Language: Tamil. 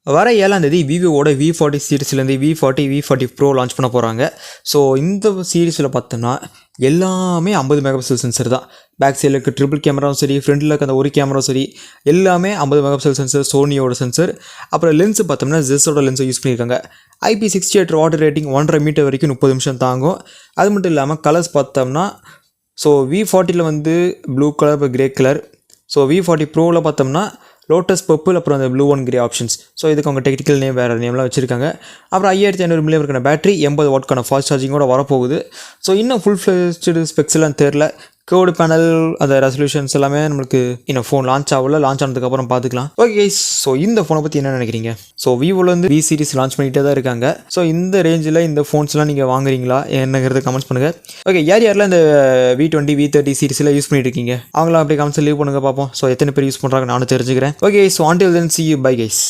வர 7ஆம் தேதி விவோவோட V40 சீரிஸ்லேருந்து V40, V40 Pro launch பண்ண போகிறாங்க. ஸோ இந்த சீரிஸில் பார்த்தோம்னா எல்லாமே 50 மெகா பிக்சல் சென்சர் தான். பேக் சைடில் இருக்க ட்ரிபிள் கேமராவும் சரி, ஃப்ரண்டில் இருக்க அந்த ஒரு கேமராவும் சரி, எல்லாமே 50 மெகா பிக்சல் சென்சர், சோனியோட சென்சர். அப்புறம் லென்ஸ் பார்த்தோம்னா ஜெஸோட லென்ஸை யூஸ் பண்ணியிருக்காங்க. IP68 வாட்டர் ரேட்டிங் 1.5 மீட்டர் வரைக்கும் 30 நிமிஷம் தாங்கும். அது மட்டும் இல்லாமல் கலர்ஸ் பார்த்தோம்னா ஸோ V40ல் வந்து ப்ளூ கலர், இப்போ கிரே கலர். ஸோ V40 ப்ரோவில் பார்த்தோம்னா லோட்டஸ் பர்பிள், அப்புறம் அந்த blue and grey options. So இதுக்கு அவங்க டெக்னிக்கல் நேம் வேறு நேம்லாம் வச்சுருக்காங்க. அப்புறம் 5500 mAh இருக்கான பேட்டரி, 80 வாட்க்கான ஃபாஸ்ட் சார்ஜிங்கோட வரப்போகுது. ஸோ இன்னும் ஃபுல் ஃப்ளெஜ்டு ஸ்பெக்ஸ்லாம் தெரில. கோடு பேனல், அந்த ரெசல்யூஷன்ஸ் எல்லாமே நம்மளுக்கு இன்னும் ஃபோன் லான்ச் ஆனதுக்கப்புறம் பார்த்துக்கலாம். ஓகே கைஸ், ஸோ இந்த ஃபோனை பற்றி என்ன நினைக்கிறீங்க? ஸோ விவோலேருந்து V சீரிஸ் லான்ச் பண்ணிகிட்டே தான் இருக்காங்க. ஸோ இந்த ரேஞ்சில் இந்த ஃபோன்ஸ்லாம் நீங்கள் வாங்குறீங்களா என்னங்கிறத கமெண்ட்ஸ் பண்ணுங்கள். ஓகே, யாரெல்லாம் இந்த V20, V30 சீரிஸில் யூஸ் பண்ணிட்டு இருக்கீங்க அவங்களாம் அப்படியே கமெண்ட்ஸ் லீவ் பண்ணுங்கள் பார்ப்போம். ஸோ எத்தனை பேர் யூஸ் பண்ணுறாங்க நானும் தெரிஞ்சுக்கிறேன். Okay, so until then see you, bye guys.